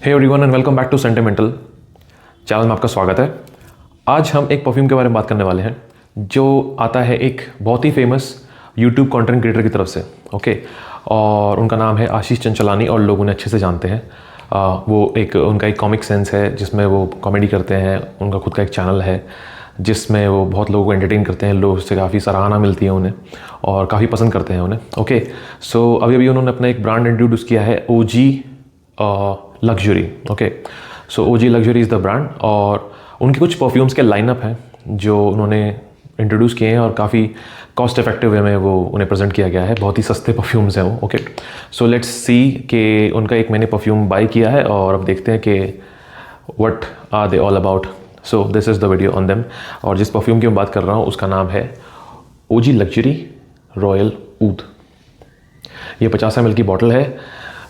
Hey everyone and welcome back to sentimental channel में आपका स्वागत है। आज हम एक परफ्यूम के बारे में बात करने वाले हैं जो आता है एक बहुत ही फेमस यूट्यूब कंटेंट क्रिएटर की तरफ से। ओके, और उनका नाम है आशीष चंचलानी और लोग उन्हें अच्छे से जानते हैं। उनका एक कॉमिक सेंस है जिसमें वो कॉमेडी करते हैं। उनका खुद का एक चैनल है जिसमें वो बहुत लोगों को एंटरटेन करते हैं। लोग उससे काफ़ी सराहना मिलती है उन्हें और काफ़ी पसंद करते हैं उन्हें। ओके, सो अभी उन्होंने अपना एक ब्रांड इंट्रोड्यूस किया है, OG luxury. Okay, so OG luxury is the brand और उनके कुछ परफ्यूम्स के लाइनअप हैं जो उन्होंने इंट्रोड्यूस किए हैं और काफ़ी कॉस्ट इफेक्टिव वे में वो उन्हें प्रेजेंट किया गया है। बहुत ही सस्ते परफ्यूम्स हैं वो। ओके, सो लेट्स सी कि उनका एक मैंने परफ्यूम बाय किया है और अब देखते हैं कि what are they all about. So this is the video on them. और जिस परफ्यूम की मैं बात कर रहा हूँ उसका नाम है ओजी लग्जरी रॉयल ऊद। ये 50 ml की बॉटल है,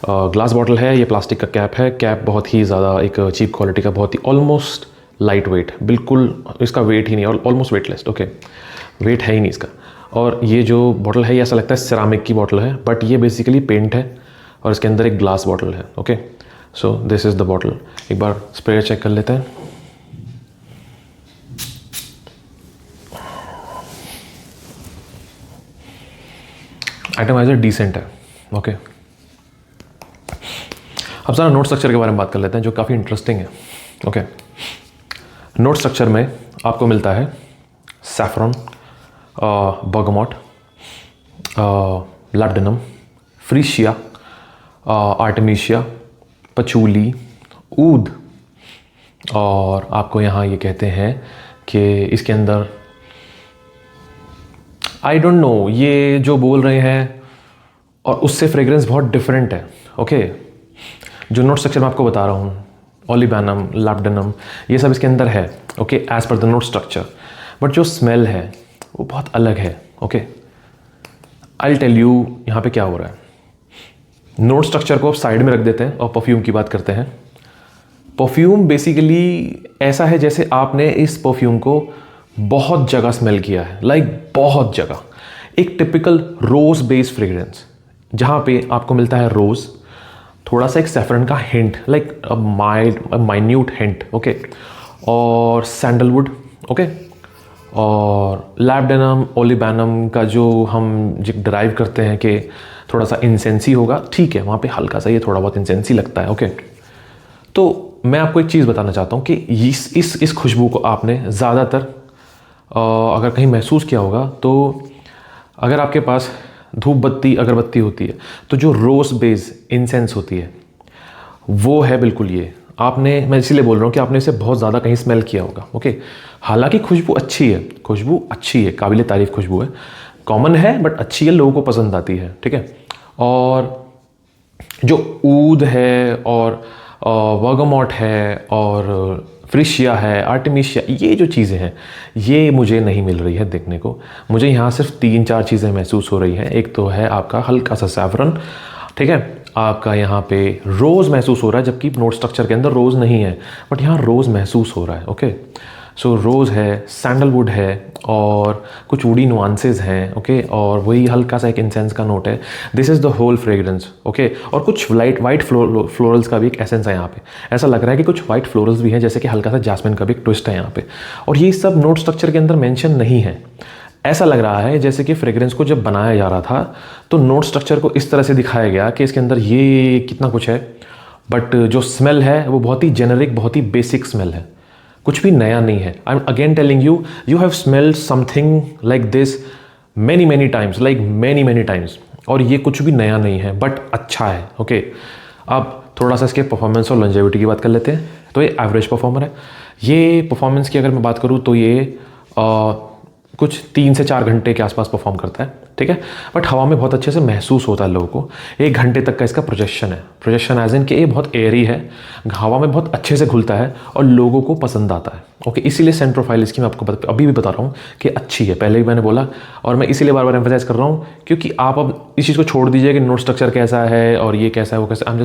ग्लास बॉटल है। ये प्लास्टिक का कैप है। कैप बहुत ही ज़्यादा एक चीप क्वालिटी का, बहुत ही ऑलमोस्ट लाइट वेट, बिल्कुल इसका वेट ही नहीं, और ऑलमोस्ट वेटलेस। ओके, वेट है ही नहीं इसका। और ये जो बॉटल है ये ऐसा लगता है सिरामिक की बॉटल है, बट ये बेसिकली पेंट है और इसके अंदर एक ग्लास बॉटल है। Okay, so this is the bottle. एक बार स्प्रे चेक कर लेते हैं। आइटमाइजर डिसेंट है। ओके, अब सारा नोट स्ट्रक्चर के बारे में बात कर लेते हैं जो काफ़ी इंटरेस्टिंग है। ओके, नोट स्ट्रक्चर में आपको मिलता है सैफरन, बर्गमॉट, लैब्डेनम, फ्रीशिया, आर्टेमिशिया, पचूली, ऊद, और आपको यहाँ ये कहते हैं कि इसके अंदर आई डोंट नो ये जो बोल रहे हैं और उससे फ्रेग्रेंस बहुत डिफरेंट है। ओके, जो नोट स्ट्रक्चर मैं आपको बता रहा हूँ, ओलिबैनम, लैब्डेनम, ये सब इसके अंदर है। Okay, as per the note structure, but जो स्मेल है वो बहुत अलग है। Okay, I will tell you यहाँ पे क्या हो रहा है। नोट स्ट्रक्चर को आप साइड में रख देते हैं और परफ्यूम की बात करते हैं। परफ्यूम बेसिकली ऐसा है जैसे आपने इस परफ्यूम को बहुत जगह स्मेल किया है, लाइक बहुत जगह। एक टिपिकल रोज बेस्ड फ्रेग्रेंस जहाँ पे आपको मिलता है रोज़, थोड़ा सा एक सैफरन का hint, like minute hint. Okay, और सैंडलवुड। ओके, और लैब्डेनम, ओलिबैनम का जो हम डिराइव करते हैं कि थोड़ा सा इंसेंसी होगा, ठीक है, वहाँ पे हल्का सा ये थोड़ा बहुत इंसेंसी लगता है। ओके, तो मैं आपको एक चीज़ बताना चाहता हूँ कि इस खुशबू को आपने ज़्यादातर अगर कहीं महसूस किया होगा तो अगर आपके पास धूप बत्ती अगरबत्ती होती है तो जो रोज़ बेस इंसेंस होती है वो है बिल्कुल ये। मैं इसीलिए बोल रहा हूँ कि आपने इसे बहुत ज़्यादा कहीं स्मेल किया होगा। ओके, हालांकि खुशबू अच्छी है, काबिल तारीफ़ खुशबू है, कॉमन है बट अच्छी है, लोगों को पसंद आती है। ठीक है, और जो ऊद है और वर्गमॉट है और फ्रिशिया है, आर्टेमिशिया, ये जो चीज़ें हैं ये मुझे नहीं मिल रही है देखने को। मुझे यहाँ सिर्फ 3-4 चीज़ें महसूस हो रही हैं। एक तो है आपका हल्का सा सैफरन, ठीक है, आपका यहाँ पे रोज़ महसूस हो रहा है, जबकि नोट स्ट्रक्चर के अंदर रोज़ नहीं है, बट यहाँ रोज़ महसूस हो रहा है। ओके, सो रोज़ है, सैंडलवुड है और कुछ वुडी नुआंसेस हैं। ओके, और वही हल्का सा एक इंसेंस का नोट है। This is the whole fragrance. Okay, और कुछ वाइट फ्लोरल्स का भी एक एसेंस है यहाँ पे। ऐसा लग रहा है कि कुछ वाइट फ्लोरल्स भी हैं, जैसे कि हल्का सा जैस्मिन का भी एक ट्विस्ट है यहाँ पे। और ये सब नोट स्ट्रक्चर के अंदर मेंशन नहीं है। ऐसा लग रहा है जैसे कि फ्रेग्रेंस को जब बनाया जा रहा था तो नोट स्ट्रक्चर को इस तरह से दिखाया गया कि इसके अंदर ये कितना कुछ है, बट जो स्मेल है वो बहुत ही जेनरिक, बहुत ही बेसिक स्मेल है, कुछ भी नया नहीं है। I am again telling you, you have smelled something like this many times, और ये कुछ भी नया नहीं है बट अच्छा है। ओके, अब थोड़ा सा इसके परफॉर्मेंस और लॉन्जेविटी की बात कर लेते हैं। तो ये एवरेज परफॉर्मर है। ये परफॉर्मेंस की अगर मैं बात करूँ तो ये कुछ 3 से 4 घंटे के आसपास परफॉर्म करता है। ठीक है, बट हवा में बहुत अच्छे से महसूस होता है लोगों को। 1 घंटे तक का इसका प्रोजेक्शन है। प्रोजेक्शन एज इन कि ये बहुत एयरी है, हवा में बहुत अच्छे से घुलता है और लोगों को पसंद आता है। ओके, इसीलिए सेंट प्रोफाइल इसकी मैं आपको अभी भी बता रहा हूँ कि अच्छी है। पहले भी मैंने बोला और मैं इसीलिए बार बार एम्फसाइज कर रहा हूँ, क्योंकि आप अब इस चीज़ को छोड़ दीजिए कि नोट स्ट्रक्चर कैसा है और ये कैसा है वो कैसा। I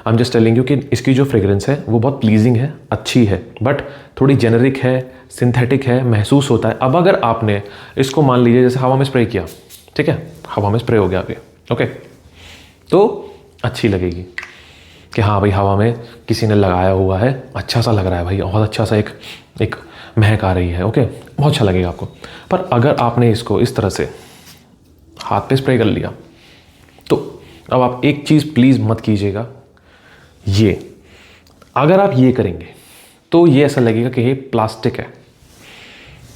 am just telling you कि इसकी जो फ्रेग्रेंस है वो बहुत प्लीजिंग है, अच्छी है, बट थोड़ी जेनरिक है, सिंथेटिक है, महसूस होता है। अब अगर आपने इसको मान लीजिए जैसे हवा में स्प्रे किया, ठीक है, हवा में स्प्रे हो गया अभी, ओके, तो अच्छी लगेगी। कि हाँ भाई हवा में किसी ने लगाया हुआ है, अच्छा सा लग रहा है भाई, बहुत अच्छा सा एक महक आ रही है, ओके, बहुत अच्छा लगेगा आपको। पर अगर आपने इसको इस तरह से हाथ पे स्प्रे कर लिया, तो अब आप एक चीज़ प्लीज़ मत कीजिएगा, ये अगर आप ये करेंगे तो ये ऐसा लगेगा कि ये प्लास्टिक है,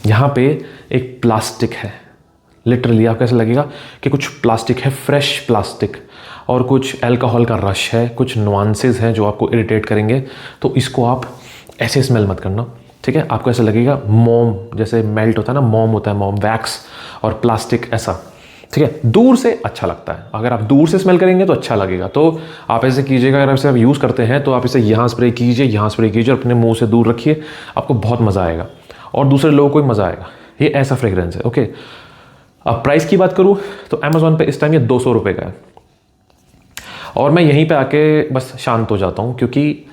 यहाँ पे एक प्लास्टिक है, लिटरली आपको ऐसा लगेगा कि कुछ प्लास्टिक है, फ्रेश प्लास्टिक, और कुछ अल्कोहल का रश है, कुछ नुआंसेस हैं जो आपको इरिटेट करेंगे। तो इसको आप ऐसे स्मेल मत करना, ठीक है। आपको ऐसा लगेगा मोम जैसे मेल्ट होता है ना, मोम होता है, मोम वैक्स और प्लास्टिक ऐसा, ठीक है। दूर से अच्छा लगता है, अगर आप दूर से स्मेल करेंगे तो अच्छा लगेगा। तो आप ऐसे कीजिएगा, अगर आप यूज़ करते हैं तो आप इसे यहाँ स्प्रे कीजिए, यहाँ स्प्रे कीजिए, अपने मुंह से दूर रखिए, आपको बहुत मज़ा आएगा और दूसरे लोगों को भी मज़ा आएगा। ये ऐसा फ्रेग्रेंस है, ओके। अब प्राइस की बात करूँ तो अमेज़ॉन पे इस टाइम ये 200 रुपये का है, और मैं यहीं पे आके बस शांत हो जाता हूँ, क्योंकि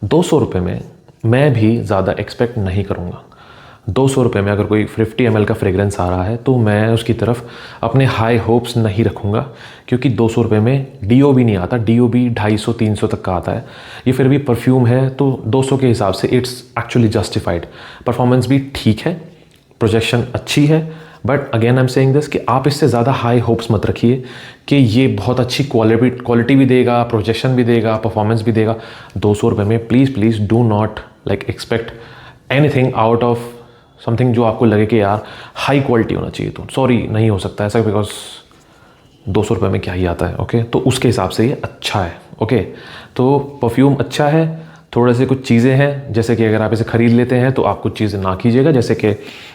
200 रुपये में मैं भी ज़्यादा एक्सपेक्ट नहीं करूँगा। 200 रुपये में अगर कोई 50 ml का फ्रेग्रेंस आ रहा है तो मैं उसकी तरफ अपने हाई होप्स नहीं रखूँगा, क्योंकि 200 रुपये में DO भी नहीं आता, DO भी 250-300 तक का आता है। ये फिर भी परफ्यूम है तो 200 के हिसाब से इट्स एक्चुअली जस्टिफाइड। परफॉर्मेंस भी ठीक है, प्रोजेक्शन अच्छी है, but again I am saying this कि आप इससे ज़्यादा हाई होप्स मत रखिए कि ये बहुत अच्छी क्वालिटी भी देगा, प्रोजेक्शन भी देगा, परफॉर्मेंस भी देगा। 200 रुपये में please do not like expect anything out of something जो आपको लगे कि यार हाई क्वालिटी होना चाहिए। तो सॉरी, नहीं हो सकता ऐसा, बिकॉज 200 रुपये में क्या ही आता है, ओके। तो उसके हिसाब से ये अच्छा है, ओके। तो परफ्यूम अच्छा है, थोड़े से कुछ चीज़ें हैं जैसे कि अगर आप इसे ख़रीद लेते हैं तो आप कुछ चीज़ें ना कीजिएगा, जैसे कि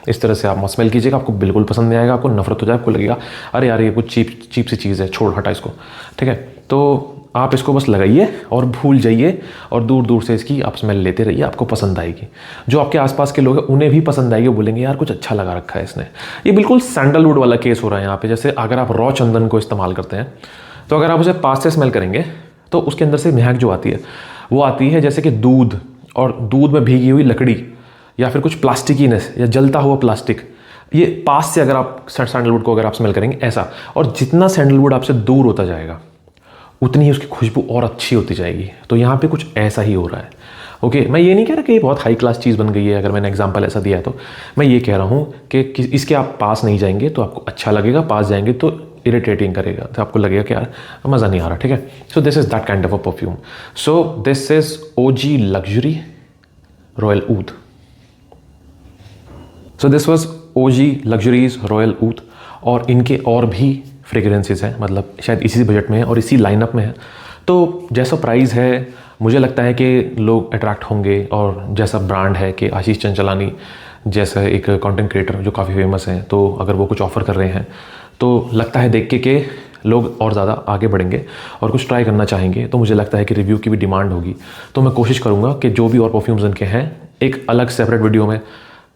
इस तरह से आप मत स्मेल कीजिएगा, आपको बिल्कुल पसंद नहीं आएगा, आपको नफरत हो जाए, आपको लगेगा अरे यार ये कुछ चीप सी चीज़ है, छोड़ हटा इसको, ठीक है। तो आप इसको बस लगाइए और भूल जाइए, और दूर दूर से इसकी आप स्मेल लेते रहिए, आपको पसंद आएगी। जो आपके आसपास के लोग हैं उन्हें भी पसंद आएगी, बोलेंगे यार कुछ अच्छा लगा रखा है इसने। ये बिल्कुल सैंडलवुड वाला केस हो रहा है यहाँ पे। जैसे अगर आप रॉ चंदन को इस्तेमाल करते हैं तो अगर आप उसे पास से स्मेल करेंगे तो उसके अंदर से महक जो आती है वो आती है जैसे कि दूध, और दूध में भीगी हुई लकड़ी, या फिर कुछ प्लास्टिकीनेस या जलता हुआ प्लास्टिक। ये पास से अगर आप सैंडलवुड को अगर आप स्मेल करेंगे ऐसा, और जितना सैंडलवुड आपसे दूर होता जाएगा उतनी ही उसकी खुशबू और अच्छी होती जाएगी। तो यहाँ पे कुछ ऐसा ही हो रहा है, ओके। मैं ये नहीं कह रहा कि ये बहुत हाई क्लास चीज़ बन गई है, अगर मैंने एग्जांपल ऐसा दिया है तो मैं ये कह रहा हूँ कि इसके आप पास नहीं जाएंगे तो आपको अच्छा लगेगा, पास जाएंगे तो इरिटेटिंग करेगा, तो आपको लगेगा कि यार मज़ा नहीं आ रहा, ठीक है। So this is that kind of a perfume. So this is OG luxury royal oud. So this was OG luxury's royal oud, और इनके और भी फ्रेग्रेंसेस हैं, मतलब शायद इसी बजट में है और इसी लाइनअप में है। तो जैसा प्राइस है मुझे लगता है कि लोग अट्रैक्ट होंगे, और जैसा ब्रांड है कि आशीष चंचलानी जैसा एक कंटेंट क्रिएटर जो काफ़ी फेमस हैं, तो अगर वो कुछ ऑफ़र कर रहे हैं तो लगता है देख के लोग और ज़्यादा आगे बढ़ेंगे और कुछ ट्राई करना चाहेंगे। तो मुझे लगता है कि रिव्यू की भी डिमांड होगी। तो मैं कोशिश करूँगा कि जो भी और परफ्यूम्स इनके हैं एक अलग सेपरेट वीडियो में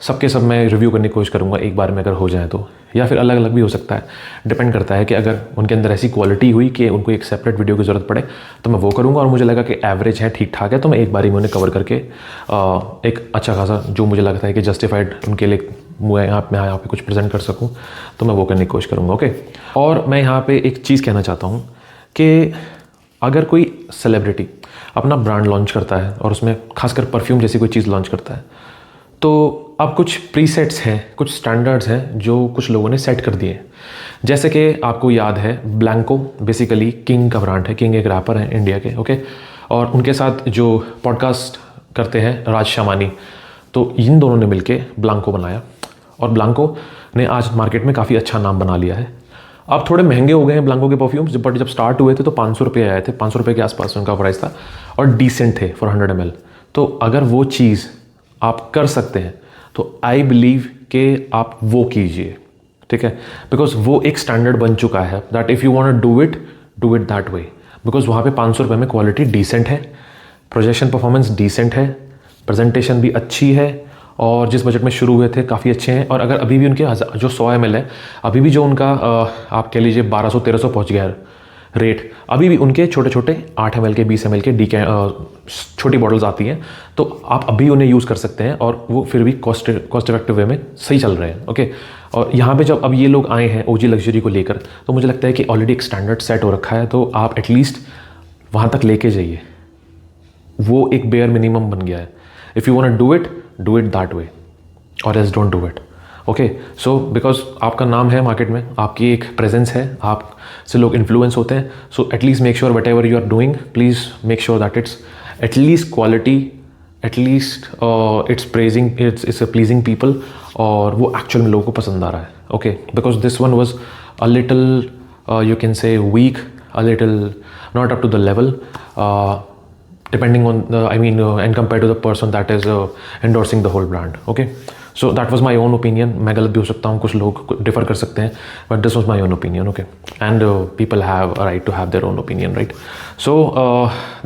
सबके सब मैं रिव्यू करने की कोशिश करूँगा एक बार में, अगर हो जाए तो, या फिर अलग अलग भी हो सकता है, डिपेंड करता है कि अगर उनके अंदर ऐसी क्वालिटी हुई कि उनको एक सेपरेट वीडियो की ज़रूरत पड़े तो मैं वो करूँगा, और मुझे लगा कि एवरेज है, ठीक ठाक है, तो मैं एक बारी में उन्हें कवर करके एक अच्छा खासा जो मुझे लगता है कि जस्टिफाइड उनके लिए मैं यहाँ पे कुछ प्रेजेंट कर सकूँ तो मैं वो करने की कोशिश करूँगा, ओके। और मैं यहाँ पर एक चीज़ कहना चाहता हूँ कि अगर कोई सेलिब्रिटी अपना ब्रांड लॉन्च करता है और उसमें खासकर परफ्यूम जैसी कोई चीज़ लॉन्च करता है, तो अब कुछ प्रीसेट्स हैं, कुछ स्टैंडर्ड्स हैं जो कुछ लोगों ने सेट कर दिए। जैसे कि आपको याद है ब्लैंको बेसिकली किंग का ब्रांड है, किंग एक रैपर है इंडिया के, ओके। और उनके साथ जो पॉडकास्ट करते हैं राज शामानी, तो इन दोनों ने मिलके ब्लैंको बनाया, और ब्लैंको ने आज मार्केट में काफ़ी अच्छा नाम बना लिया है। अब थोड़े महंगे हो गए हैं ब्लैंको के परफ्यूम्स, बट जब स्टार्ट हुए थे तो 500 रुपये आए थे, 500 रुपये के आसपास उनका प्राइस था, और डिसेंट थे फॉर 100 ml। तो अगर वो चीज़ आप कर सकते हैं तो आई बिलीव कि आप वो कीजिए, ठीक है। बिकॉज वो एक स्टैंडर्ड बन चुका है that if you want to do it that way. Because वहाँ पे 500 रुपये में क्वालिटी डिसेंट है, प्रोजेक्शन परफॉर्मेंस डिसेंट है, प्रेजेंटेशन भी अच्छी है, और जिस बजट में शुरू हुए थे काफ़ी अच्छे हैं। और अगर अभी भी उनके जो 100 ml है, अभी भी जो उनका आप कह लीजिए 1200-1300 पहुँच गया है रेट, अभी भी उनके छोटे छोटे 8 ml के 20 ml के छोटी बॉटल्स आती हैं, तो आप अभी उन्हें यूज़ कर सकते हैं, और वो फिर भी कॉस्ट इफेक्टिव वे में सही चल रहे हैं, ओके। और यहाँ पे जब अब ये लोग आए हैं OG लग्जरी को लेकर, तो मुझे लगता है कि ऑलरेडी एक स्टैंडर्ड सेट हो रखा है, तो आप एटलीस्ट वहाँ तक लेके जाइए, वो एक बेयर मिनिमम बन गया है. If you want to do it that way, और else don't do it. Okay, so because आपका नाम है मार्केट में, आपकी एक प्रेजेंस है, आप से लोग इन्फ्लुएंस होते हैं. So at least make sure whatever you are doing, please make sure that it's at least quality, at least it's pleasing people, और वो एक्चुअल में लोगों को पसंद आ रहा है. Okay, because this one was a little you can say weak, a little not up to the level, depending on the, and compared to the person that is endorsing the whole brand. Okay, so that was my own opinion. मैं गलत भी हो सकता हूँ, कुछ लोग differ कर सकते हैं, but this was my own opinion. Okay, and people have a right to have their own opinion, right? So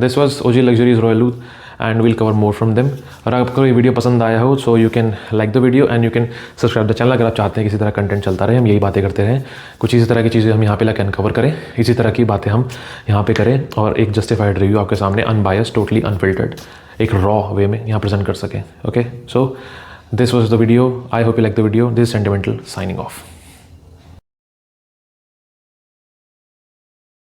this was OG Luxuries Royal Loot, and we'll cover more from them. और आपको ये video पसंद आया हो, so you can like the video and you can subscribe the channel अगर आप चाहते हैं किसी तरह कंटेंट चलता रहे, हम यही बातें करते रहें, कुछ इसी तरह की चीज़ें हम यहाँ पे लाके अनकवर करें, इसी तरह की बातें हम यहाँ पे करें, और एक जस्टिफाइड रिव्यू आपके सामने अनबायस्ड, टोटली अनफिल्टर्ड, एक रॉ वे में यहाँ प्रेजेंट कर सकें. Okay, so this was the video. I hope you like the video. This sentimental signing off.